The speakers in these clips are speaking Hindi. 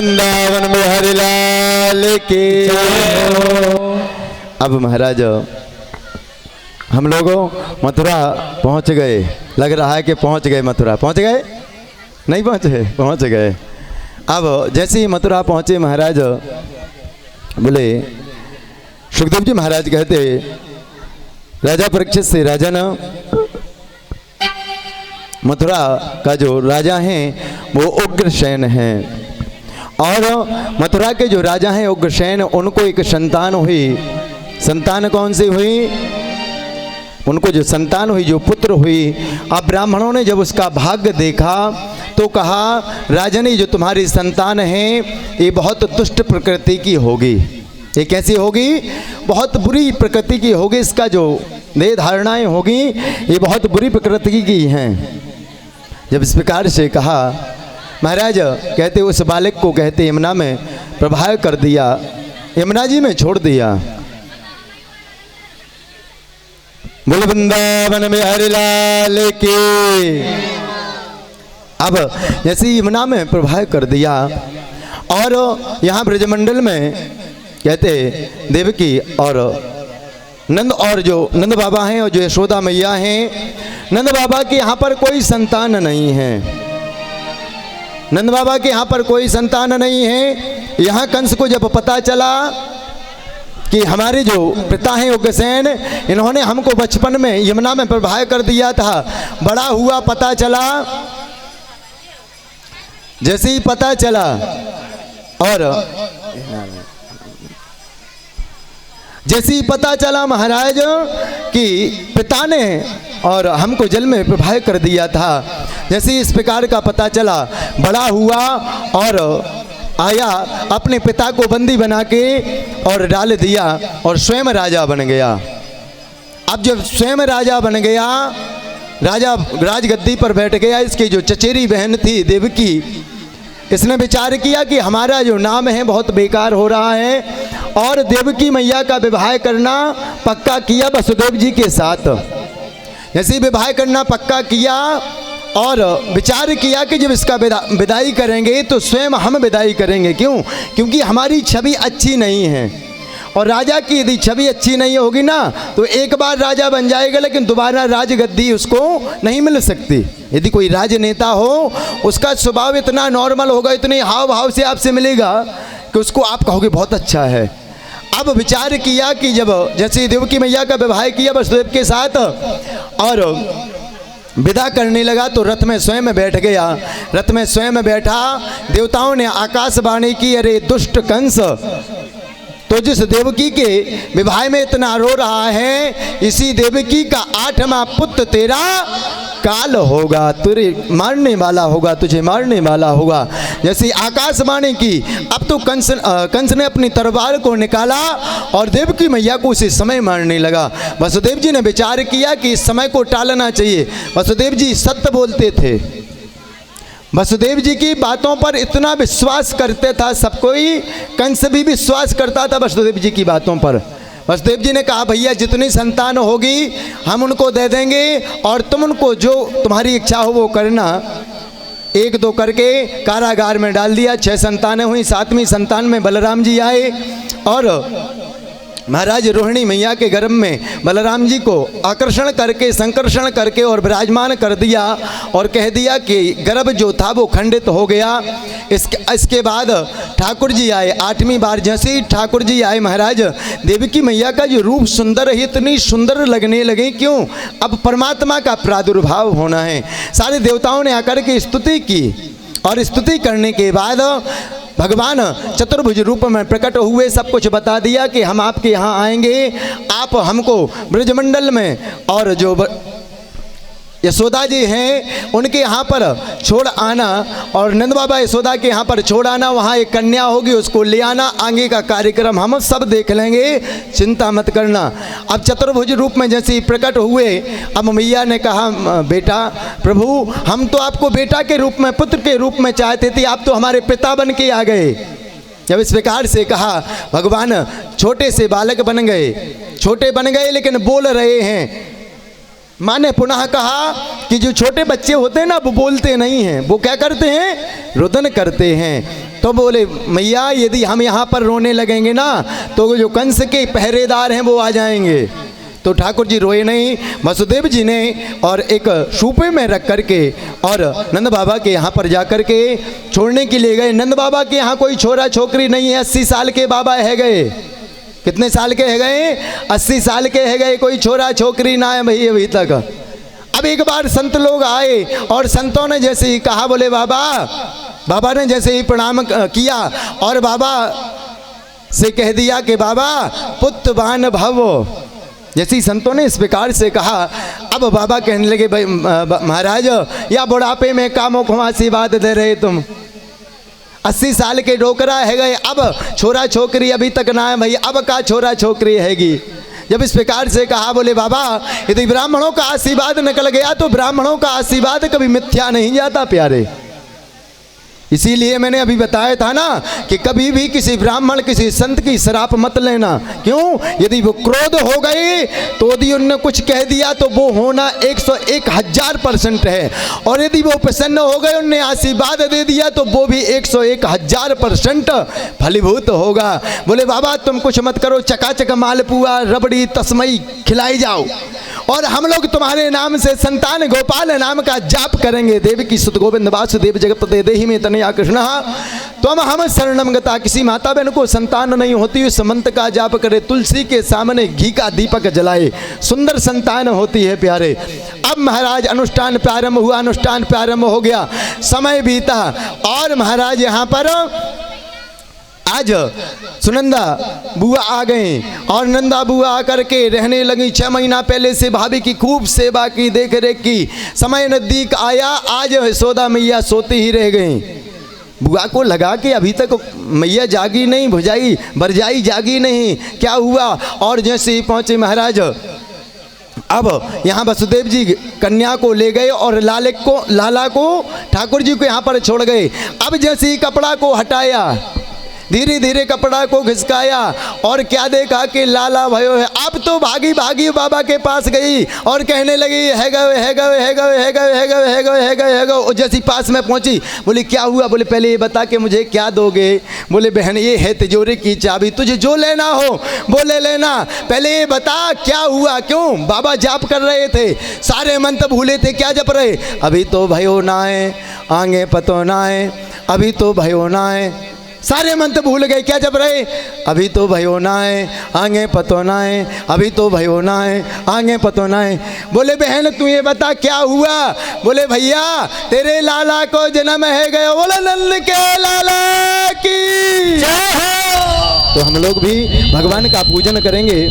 वृंदावन बिहारी लाल की। अब महाराज हम लोग मथुरा पहुंच गए, लग रहा है कि पहुंच गए। मथुरा पहुंच गए? नहीं पहुंचे? पहुंच गए। अब जैसे ही मथुरा पहुंचे महाराज बोले, सुखदेव जी महाराज कहते राजा परीक्षित से, राजा ना मथुरा का जो राजा हैं वो उग्रसेन हैं, और मथुरा के जो राजा हैं उग्रसेन, उनको एक संतान हुई। संतान कौन सी हुई? उनको जो संतान हुई, जो पुत्र हुई। अब ब्राह्मणों ने जब उसका भाग्य देखा तो कहा, राजनी जो तुम्हारी संतान है ये बहुत दुष्ट प्रकृति की होगी। ये कैसी होगी? बहुत बुरी प्रकृति की होगी। इसका जो देह धारणाएं होगी ये बहुत बुरी प्रकृति की हैं। जब इस प्रकार से कहा, महाराज कहते उस बालक को कहते यमुना में प्रवाह कर दिया, यमुना जी में छोड़ दिया। बोल वृंदावन बिहारी लाल की। अब जैसे यमुना में प्रवाह कर दिया, और यहाँ ब्रजमंडल में कहते देवकी और नंद, और जो नंद बाबा हैं और जो यशोदा मैया हैं, नंद बाबा के यहाँ पर कोई संतान नहीं है। नंद बाबा के यहाँ पर कोई संतान नहीं है। यहाँ कंस को जब पता चला कि हमारे जो पिता हैं उग्रसेन, इन्होंने हमको बचपन में यमुना में प्रवाह कर दिया था, बड़ा हुआ पता चला, जैसे ही पता चला और जैसे ही पता चला महाराज कि पिता ने और हमको जल में प्रवाह कर दिया था, जैसे इस प्रकार का पता चला, बड़ा हुआ और आया, अपने पिता को बंदी बना के और डाल दिया और स्वयं राजा बन गया। अब जब स्वयं राजा बन गया, राजा राजगद्दी पर बैठ गया, इसकी जो चचेरी बहन थी देवकी, इसने विचार किया कि हमारा जो नाम है बहुत बेकार हो रहा है, और देवकी मैया का विवाह करना पक्का किया वसुदेव जी के साथ। जैसे विवाह करना पक्का किया और विचार किया कि जब इसका विदाई करेंगे तो स्वयं हम विदाई करेंगे। क्यों? क्योंकि हमारी छवि अच्छी नहीं है, और राजा की यदि छवि अच्छी नहीं होगी ना तो एक बार राजा बन जाएगा लेकिन दोबारा राजगद्दी उसको नहीं मिल सकती। यदि कोई राजनेता हो, उसका स्वभाव इतना नॉर्मल होगा, इतने हाव भाव से आपसे मिलेगा कि उसको आप कहोगे बहुत अच्छा है। अब विचार किया कि जब जैसे देवकी मैया का विवाह किया वसुदेव के साथ और विदा करने लगा तो रथ में स्वयं बैठ गया। रथ में स्वयं बैठा, देवताओं ने आकाशवाणी की, अरे दुष्ट कंस, तो जिस देवकी के विवाह में इतना रो रहा है, इसी देवकी का 8वां पुत्र तेरा काल होगा, तुझे मारने वाला होगा, तुझे मारने वाला होगा। जैसे आकाशवाणी की, अब तो कंस ने अपनी तलवार को निकाला और देवकी मैया को उसी समय मारने लगा। वसुदेव जी ने विचार किया कि इस समय को टालना चाहिए। वसुदेव जी सत्य बोलते थे, वसुदेव जी की बातों पर इतना विश्वास करते था सब कोई, कंस भी विश्वास करता था वसुदेव जी की बातों पर। वसुदेव जी ने कहा, भैया जितनी संतान होगी हम उनको दे देंगे, और तुम उनको जो तुम्हारी इच्छा हो वो करना। 1-2 करके कारागार में डाल दिया। 6 संतानें हुई। 7वीं संतान में बलराम जी आए और महाराज रोहिणी मैया के गर्भ में बलराम जी को आकर्षण करके, संकर्षण करके और विराजमान कर दिया, और कह दिया कि गर्भ जो था वो खंडित हो गया। इसके बाद ठाकुर जी आए 8वीं बार। जैसे ही ठाकुर जी आए महाराज, देवकी मैया का जो रूप सुंदर है, इतनी सुंदर लगने लगे। क्यों? अब परमात्मा का प्रादुर्भाव होना है। सारे देवताओं ने आकर के स्तुति की, और स्तुति करने के बाद भगवान चतुर्भुज रूप में प्रकट हुए, सब कुछ बता दिया कि हम आपके यहाँ आएंगे, आप हमको ब्रजमंडल में और जो यशोदा जी हैं उनके यहाँ पर छोड़ आना, और नंद बाबा यशोदा के यहाँ पर छोड़ आना। वहाँ एक कन्या होगी, उसको ले आना। आगे का कार्यक्रम हम सब देख लेंगे, चिंता मत करना। अब चतुर्भुज रूप में जैसे ही प्रकट हुए, अब मैया ने कहा, बेटा प्रभु, हम तो आपको बेटा के रूप में, पुत्र के रूप में चाहते थे, आप तो हमारे पिता बन के आ गए। जब इस प्रकार से कहा, भगवान छोटे से बालक बन गए, छोटे बन गए लेकिन बोल रहे हैं। माँ ने पुनः कहा कि जो छोटे बच्चे होते हैं ना, वो बोलते नहीं हैं, वो क्या करते हैं? रुदन करते हैं। तो बोले मैया यदि हम यहाँ पर रोने लगेंगे ना तो जो कंस के पहरेदार हैं वो आ जाएंगे। तो ठाकुर जी रोए नहीं। वसुदेव जी ने और एक सूपे में रख करके और नंद बाबा के यहाँ पर जा कर के छोड़ने के लिए गए। नंद बाबा के यहाँ कोई छोरा छोकरी नहीं है, 80 साल के बाबा है गए। कितने साल के है गए? 80 साल के है गए, कोई छोरा छोकरी ना है भाई अभी तक। अब एक बार संत लोग आए और संतों ने जैसे ही कहा, बोले बाबा ने जैसे ही प्रणाम किया और बाबा से कह दिया कि बाबा पुत्रवान भव। जैसे ही संतों ने इस प्रकार से कहा, अब बाबा कहने लगे भाई महाराज या बुढ़ापे में कामों को आशीर्वाद दे रहे तुम, 80 साल के डोकरा है गए, अब छोरा छोकरी अभी तक ना है भाई, अब का छोरा छोकरी हैगी। जब इस प्रकार से कहा, बोले बाबा यदि ब्राह्मणों का आशीर्वाद निकल गया तो ब्राह्मणों का आशीर्वाद कभी मिथ्या नहीं जाता प्यारे। इसीलिए मैंने अभी बताया था ना कि कभी भी किसी ब्राह्मण किसी संत की शराप मत लेना। क्यों? यदि वो क्रोध हो गए तो यदि उनने कुछ कह दिया तो वो होना 101,000% है, और यदि वो प्रसन्न हो गए उनने आशीर्वाद दे दिया तो वो भी 101,000% फलीभूत होगा। बोले बाबा तुम कुछ मत करो, चकाचक मालपुआ रबड़ी तस्मई खिलाई जाओ और हम लोग तुम्हारे नाम से संतान गोपाल नाम का जाप करेंगे। देव की सुत गोविंद वासुदेव जगत देहि में तनया कृष्ण तुम हम शरणम गता। किसी माता बहन को संतान नहीं होती उस मंत्र का जाप करे, तुलसी के सामने घी का दीपक जलाए, सुंदर संतान होती है प्यारे। अब महाराज अनुष्ठान प्रारंभ हुआ, अनुष्ठान प्रारंभ हो गया, समय बीता और महाराज यहाँ पर आज सुनंदा बुआ आ गई और नंदा बुआ आकर के रहने लगी। 6 महीना पहले से भाभी की खूब सेवा की, देख रेख की। समय नज़दीक आया, आज यशोदा मैया सोती ही रह गई। बुआ को लगा कि अभी तक मैया जागी नहीं, भुजाई बरजाई जागी नहीं, क्या हुआ। और जैसे ही पहुँचे महाराज, अब यहाँ वसुदेव जी कन्या को ले गए और लाला को ठाकुर जी को यहाँ पर छोड़ गए। अब जैसे ही कपड़ा को हटाया, धीरे धीरे कपड़ा को घिसकाया और क्या देखा कि लाला भयो है। अब तो भागी भागी बाबा के पास गई और कहने लगी है गए। जैसी पास में पहुंची, बोली क्या हुआ? बोले पहले ये बता कि मुझे क्या दोगे? बोले बहन ये है तिजोरी की चाबी, तुझे जो लेना हो वो ले लेना, पहले ये बता क्या हुआ? क्यों? बाबा जाप कर रहे थे, सारे मंत्र भूले थे, क्या जप रहे? अभी तो भयो ना है आगे पतो ना है, अभी तो भयो ना है, सारे मंत्र भूल गए, क्या जप रहे? अभी तो भयो ना है आगे पतो ना है, अभी तो भयो ना है आगे पतो ना है। बोले बहन तू ये बता क्या हुआ? बोले भैया तेरे लाला को जन्म है गया। बोले नंद के लाला की जय हो। तो हम लोग भी भगवान का पूजन करेंगे,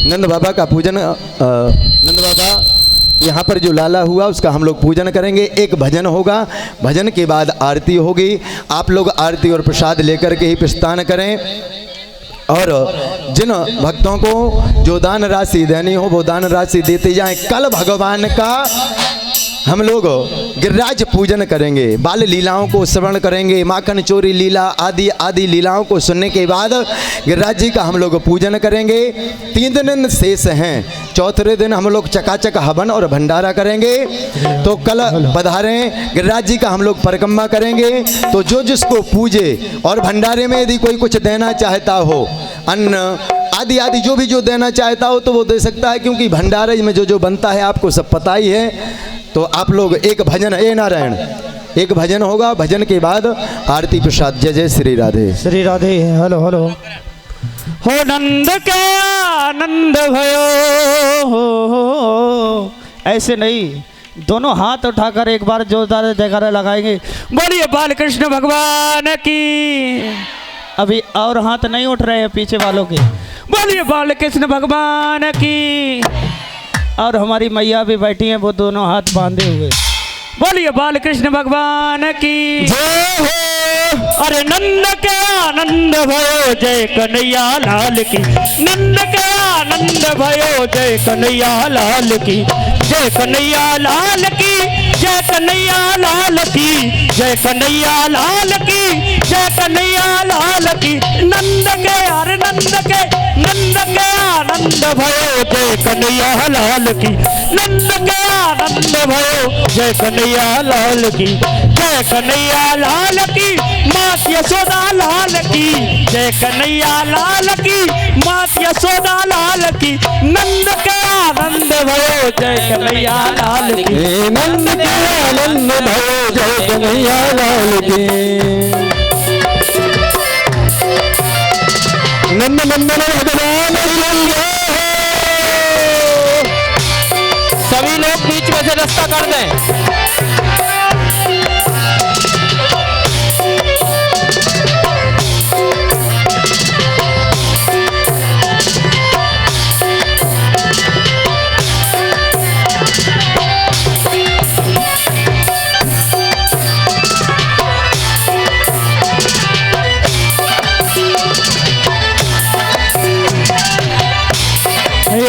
नंद बाबा का पूजन। नंद बाबा यहाँ पर जो लाला हुआ उसका हम लोग पूजन करेंगे। एक भजन होगा, भजन के बाद आरती होगी। आप लोग आरती और प्रसाद लेकर के ही प्रस्थान करें और जिन भक्तों को जो दान राशि देनी हो वो दान राशि देते जाएं। कल भगवान का हम लोग गिरिराज पूजन करेंगे, बाल लीलाओं को श्रवण करेंगे, माखन चोरी लीला आदि आदि लीलाओं को सुनने के बाद गिरिराज जी का हम लोग पूजन करेंगे। 3 दिन शेष हैं, चौथे दिन हम लोग चकाचक हवन और भंडारा करेंगे। तो कल पधारें, गिरिराज जी का हम लोग परिक्रमा करेंगे। तो जो जिसको पूजे और भंडारे में यदि कोई कुछ देना चाहता हो, अन्न आदि आदि जो भी जो देना चाहता हो तो वो दे सकता है, क्योंकि भंडारे में जो जो बनता है आपको सब पता ही है। तो आप लोग एक भजन, ए नारायण, एक भजन होगा, भजन के बाद आरती प्रसाद। जय जय श्री राधे। श्री राधे। Hello hello. हो नंद के आनंद भयो हो, ऐसे नहीं, दोनों हाथ उठाकर एक बार जोरदार जयकारा लगाएंगे। बोलिए बाल कृष्ण भगवान की। अभी और हाथ नहीं उठ रहे हैं पीछे वालों के। बोलिए बाल कृष्ण भगवान की। और हमारी मैया भी बैठी हैं, वो दोनों हाथ बांधे हुए। बोलिए बाल कृष्ण भगवान की जय हो। अरे नंद के आनंद भयो जय कन्हैया लाल की, नंद के आनंद भयो जय कन्हैया लाल की, जय कन्हैया लाल की, जय कन्हैया लाल की, जय कन्हैया लाल की, जय कन्हैया लाल की। नंद के अरे नंद के आनंद भयो जय कन्हैया लाल की, नंद के आनंद भयो जय कन्हैया लाल की, जय जय कन्हैया लाल की, माँ यशोदा लाल की, जय कन्हैया लाल की, माँ यशोदा लाल की, नंद के आनंद भयो जय कन्हैया लाल की, हे नंद के आनंद भयो जय कन्हैया लाल की। नंद नंदन भगवान सभी लोग बीच में से रास्ता कर दें।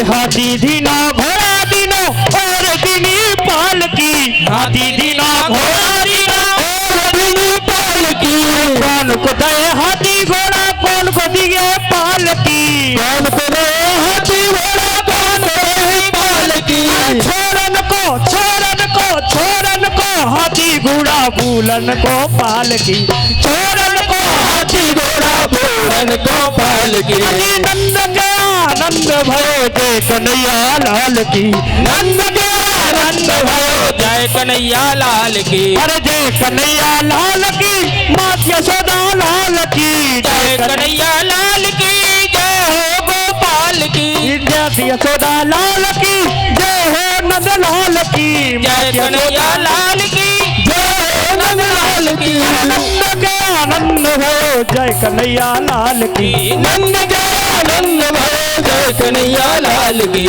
हाथी दीना घोड़ा दीनो और दीनी पाल की, हाथी दीना घोड़ा दीना और दीनी पाल की, कौन को दे हाथी घोड़ा कौन को दिए पाल की, कौन को दे हाथी घोड़ा कौन को दे पाल की, छोरन को छोरन को छोरन को हाथी घोड़ा बूलन को पाल की, छोरन को हाथी घोड़ा बूलन को पाल की। नंद के आनंद भयो जय कन्हैया लाल की, नंद के आनंद भयो जय कन्हैया लाल की, अरे जय कन्हैया लाल की, माँ यशोदा लाल की, जय कन्हैया लाल की, जय हो गोपाल की, जय यशोदा लाल की, जय हो नंद लाल की, जय कन्हैया लाल की, जय हो नंद लाल की, नंद के आनंद भयो जय कन्हैया लाल की, नंद के आनंद भयो जय कन्हैया लाल की।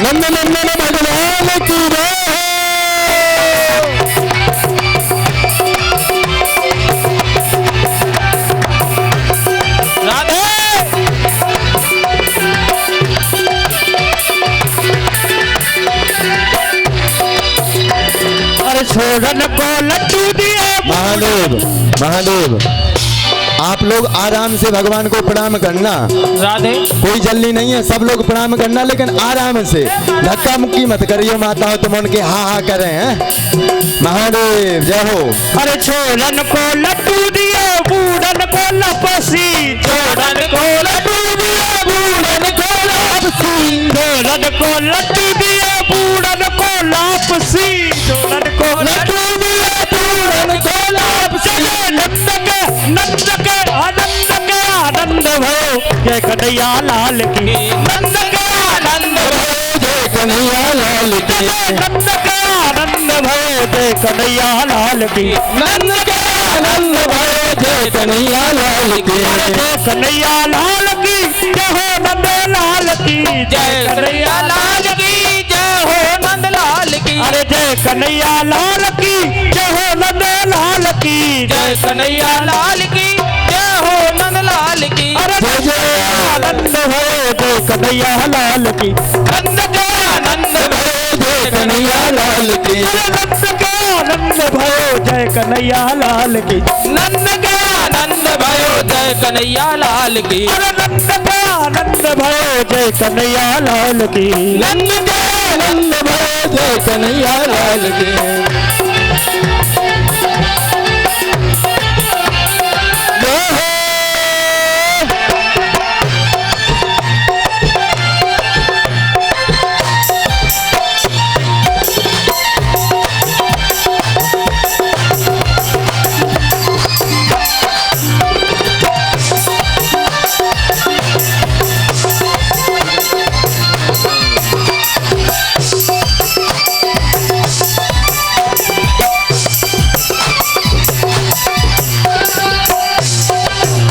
नंद नंदन भगवान की राधे अरे छोड़न को लड्डू दिए महादेव महादेव आप लोग आराम से भगवान को प्रणाम करना, राधे कोई जल्दी नहीं है, सब लोग प्रणाम करना लेकिन आराम से, धक्का मुक्की मत करिए माता हो तुम उनके हा हा करें हैं। महादेव जय हो। अरे छोड़न को लड्डू दिए बूढ़न को लपसी, छोड़न को लड्डू दिए बूढ़न को लपसी, छोड़न को लड्डू दिए बूढ़न को लपसी, छोड़न को लड्डू दिए बूढ़न को लपसी, नंद के आनंद भयो जय कन्हैया लाल की, नंद के आनंद भयो जय कन्हैया लाल की, नंद के आनंद भयो जय कन्हैया लाल की, नंद के आनंद भयो जय कन्हैया लाल की, जय कन्हैया लाल की, जय हो नंद लाल की, जय कन्हैया लाल की, जय हो नंद लाल की, अरे जय कन्हैया लाल की, जय हो नंद लाल की, जय कन्हैया लाल की, जय हो नंद लाल की, अरे जय आनंद भयो जय कन्हैया लाल की, नंद के आनंद भयो जय कन्हैया लाल की, नंद के आनंद भयो जय कन्हैया लाल की, नंद के आनंद भयो जय कन्हैया लाल की, अरे नंद के आनंद भयो जय कन्हैया लाल की, नंद के आनंद भयो जय कन्हैया लाल की।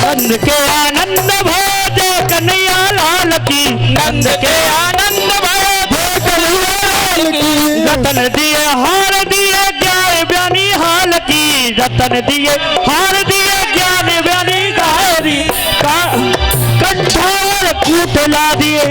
नंद के आनंद भयो जय कन्हैया लाल की, नंद के आनंद भयो जय कन्हैया लाल की, रतन दिए हार दिए ज्ञान बयानी हाल की, रतन दिए हार दिए ज्ञान बयानी गायरी, कंठावर कुटला दिए,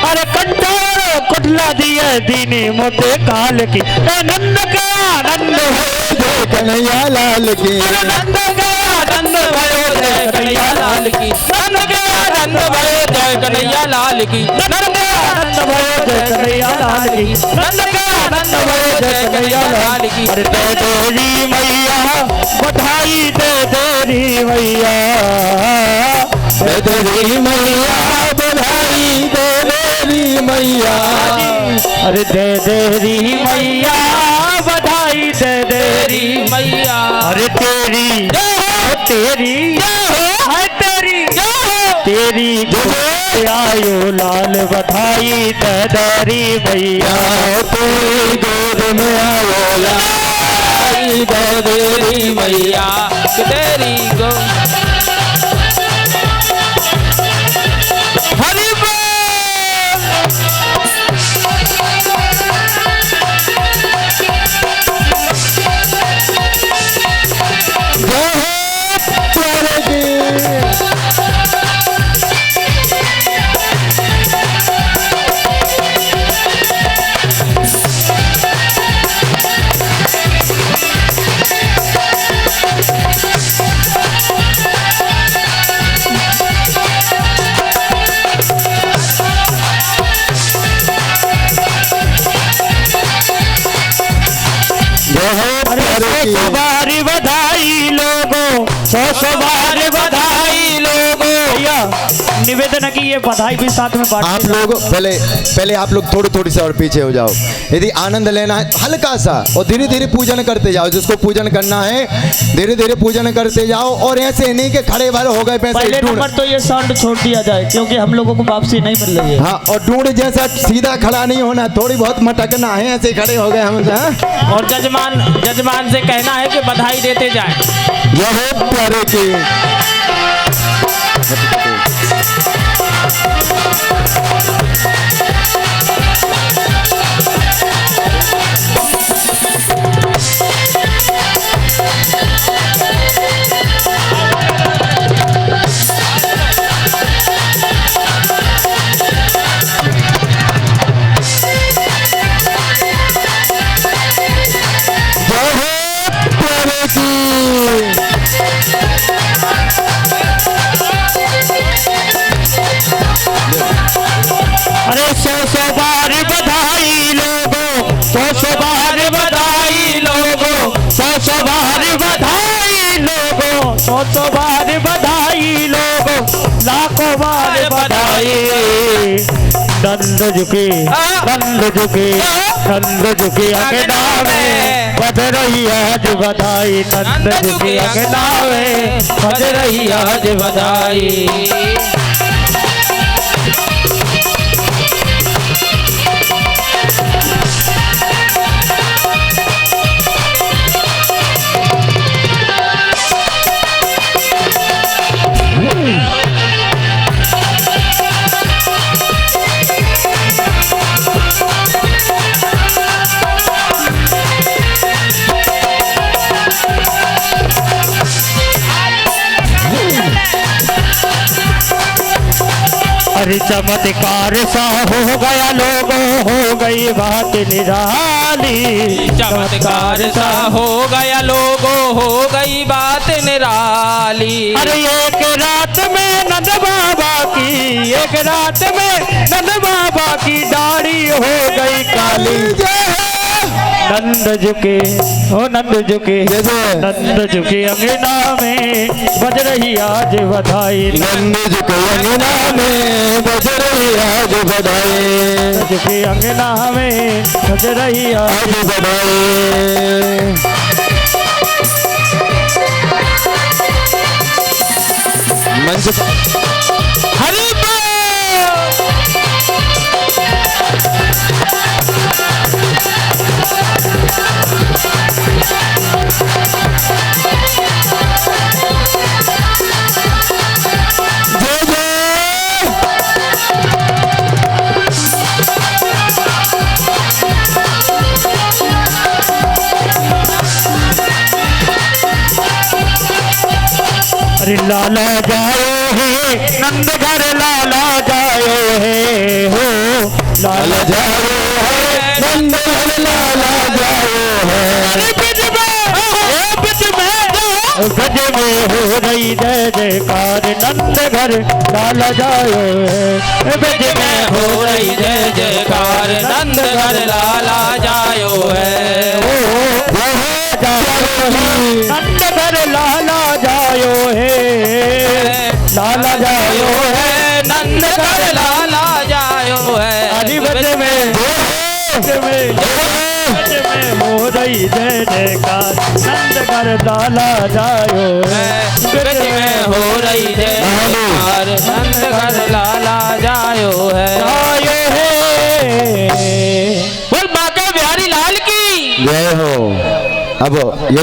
अरे कंठावर कुटला दिए दीनी मोटे काल की, नंद के आनंद भयो कन्हैया लाल की। नंद के आनंद भयो जय कन्हैया लाल की। नंद के आनंद भयो जय कन्हैया लाल की। नंद के आनंद भयो जय कन्हैया लाल की। नंद के आनंद भयो जय कन्हैया लाल की। अरे दे देरी मैया बधाई दे देरी मैया, दे देरी मैया बधाई दे देरी मैया। अरे दे देरी मैया बधाई दे देरी मैया अरे तेरी तेरी है तेरी तेरी गोद आयो लाल बधाई दे देरी मैया, तेरी गोद में आयो आई दे देरी मैया तेरी गो। हरि बोल। प्यारे की। सौ बारी बधाई लोगों, सौ बारी बधाई लोगों। भैया निवेदन है कि ये बधाई भी साथ में आप बांटते लोग पहले आप लोग थोड़ी सी और पीछे हो जाओ। यदि आनंद लेना है तो हल्का सा और धीरे धीरे पूजन करते जाओ। जिसको पूजन करना है धीरे धीरे पूजन करते जाओ और ऐसे नहीं कि खड़े भर हो गए पैसे। पहले नंबर तो ये साउंड छोड़ दिया जाए क्योंकि हम लोगों को वापसी नहीं मिल रही है। हाँ, और ढूंढ जैसा सीधा खड़ा नहीं होना, थोड़ी बहुत मटकना है। ऐसे खड़े हो गए हम। हाँ? और जजमान से कहना है कि बधाई देते जाए। यह प्यारे की। अरे सौ बारी बधाई लोगों, सौ बारी बधाई लोगों, सौ बारी बधाई लोगों, सौ बारी बधाई लोगों, लाखों बार बधाई। नंद झुके अंगना में बज रही आज बधाई। नंद झुके अंगना में बज रही आज बधाई। अरे चमत्कार सा हो गया लोगों, हो गई बात निराली। चमत्कार सा हो गया लोगों, हो गई बात निराली। अरे एक रात में नंद बाबा की, एक रात में नंद बाबा की दाढ़ी हो गई काली। नंद झुके ओ नंद झुके, नंद झुके अंगना में बज रही आज बधाई। नंद झुके अंगना में बज रही आज बधाई। नंद झुके अंगना में बज रही आज बधाई। मंच हरि बोल। अरे लाला जाओ है नंद घर, लाला जाओ है हो, लाला जाओ है नंद घर, लाला जाओ है। अरे में हो रही जय जयकार नंद घर लाला जायो है ब्रज में हो रही जय जयकार नंद घर लाला जायो है नंद घर लाला जायो है लाला जायो है नंद घर लाला जायो है हरि ब्रज में हो रही जय जयकार नंद घर लाला जायो है ब्रज में हो रही जय जयकार नंद घर लाला जायो है जायो है बोल बांके बिहारी लाल की जय हो। अब यदि